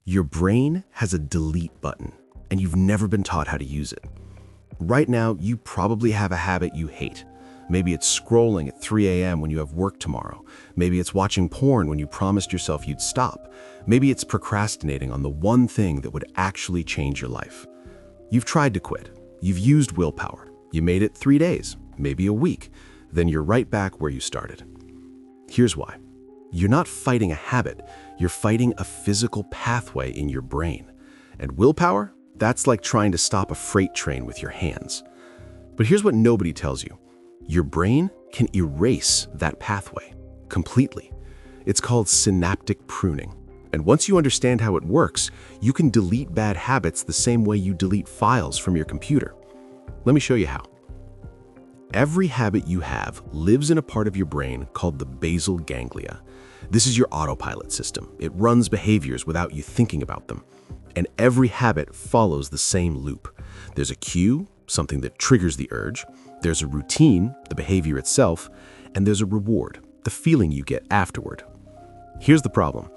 Your brain has a delete button, and you've never been taught how to use it. Right now, you probably have a habit you hate. Maybe it's scrolling at 3 a.m. when you have work tomorrow. Maybe it's watching porn when you promised yourself you'd stop. Maybe it's procrastinating on the one thing that would actually change your life. You've tried to quit. You've used willpower. You made it 3 days, maybe a week. Then you're right back where you started. Here's why. You're not fighting a habit. You're fighting a physical pathway in your brain. And willpower? That's like trying to stop a freight train with your hands. But here's what nobody tells you. Your brain can erase that pathway completely. It's called synaptic pruning. And once you understand how it works, you can delete bad habits the same way you delete files from your computer. Let me show you how. Every habit you have lives in a part of your brain called the basal ganglia. This is your autopilot system. It runs behaviors without you thinking about them. And every habit follows the same loop. There's a cue, something that triggers the urge. There's a routine, the behavior itself. And there's a reward, the feeling you get afterward. Here's the problem.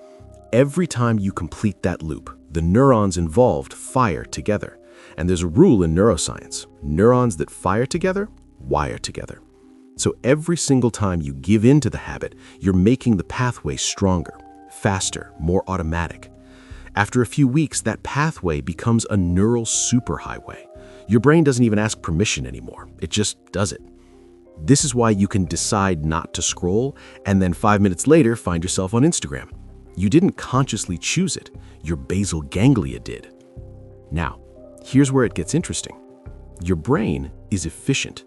Every time you complete that loop, the neurons involved fire together. And there's a rule in neuroscience. Neurons that fire together wire together. So every single time you give in to the habit, you're making the pathway stronger, faster, more automatic. After a few weeks, that pathway becomes a neural superhighway. Your brain doesn't even ask permission anymore. It just does it. This is why you can decide not to scroll and then 5 minutes later find yourself on Instagram. You didn't consciously choose it. Your basal ganglia did. Now, here's where it gets interesting. Your brain is efficient.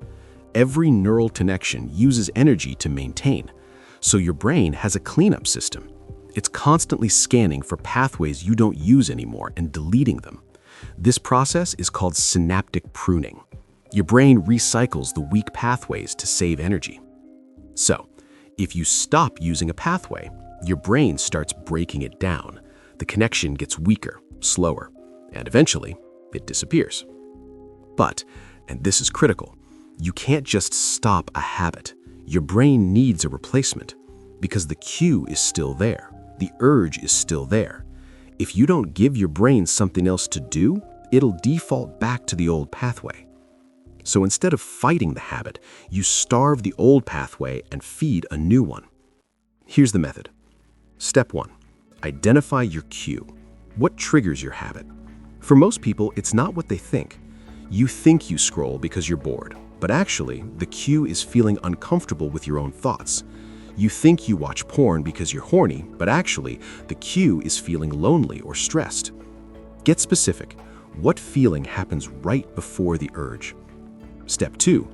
Every neural connection uses energy to maintain. So your brain has a cleanup system. It's constantly scanning for pathways you don't use anymore and deleting them. This process is called synaptic pruning. Your brain recycles the weak pathways to save energy. So, if you stop using a pathway, your brain starts breaking it down. The connection gets weaker, slower, and eventually, it disappears. But, and this is critical, you can't just stop a habit. Your brain needs a replacement because the cue is still there. The urge is still there. If you don't give your brain something else to do, it'll default back to the old pathway. So instead of fighting the habit, you starve the old pathway and feed a new one. Here's the method. Step 1. Identify your cue. What triggers your habit? For most people, it's not what they think. You think you scroll because you're bored, but actually, the cue is feeling uncomfortable with your own thoughts. You think you watch porn because you're horny, but actually, the cue is feeling lonely or stressed. Get specific. What feeling happens right before the urge? Step 2.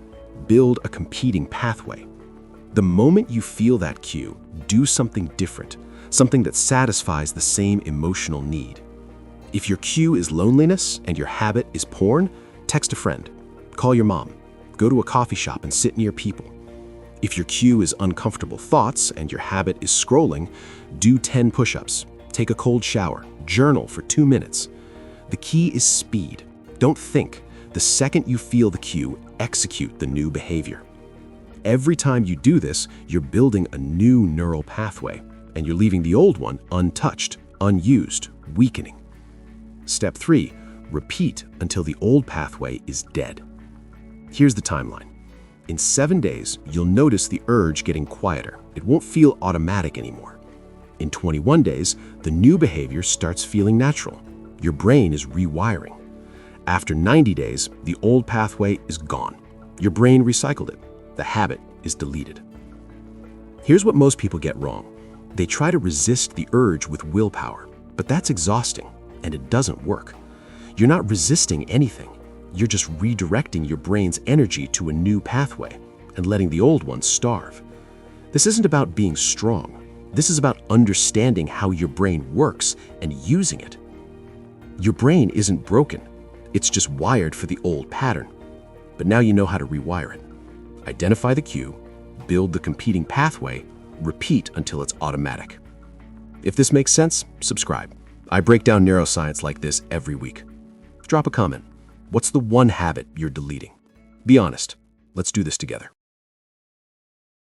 Build a competing pathway. The moment you feel that cue, do something different, something that satisfies the same emotional need. If your cue is loneliness and your habit is porn, text a friend, call your mom, go to a coffee shop and sit near people. If your cue is uncomfortable thoughts and your habit is scrolling, do 10 push-ups, take a cold shower, journal for 2 minutes. The key is speed. Don't think. The second you feel the cue, execute the new behavior. Every time you do this, you're building a new neural pathway, and you're leaving the old one untouched, unused, weakening. Step 3. Repeat until the old pathway is dead. Here's the timeline. In 7 days, you'll notice the urge getting quieter. It won't feel automatic anymore. In 21 days, the new behavior starts feeling natural. Your brain is rewiring. After 90 days, the old pathway is gone. Your brain recycled it. The habit is deleted. Here's what most people get wrong. They try to resist the urge with willpower, but that's exhausting, and it doesn't work. You're not resisting anything. You're just redirecting your brain's energy to a new pathway and letting the old one starve. This isn't about being strong. This is about understanding how your brain works and using it. Your brain isn't broken. It's just wired for the old pattern. But now you know how to rewire it. Identify the cue, build the competing pathway, repeat until it's automatic. If this makes sense, subscribe. I break down neuroscience like this every week. Drop a comment. What's the one habit you're deleting? Be honest. Let's do this together.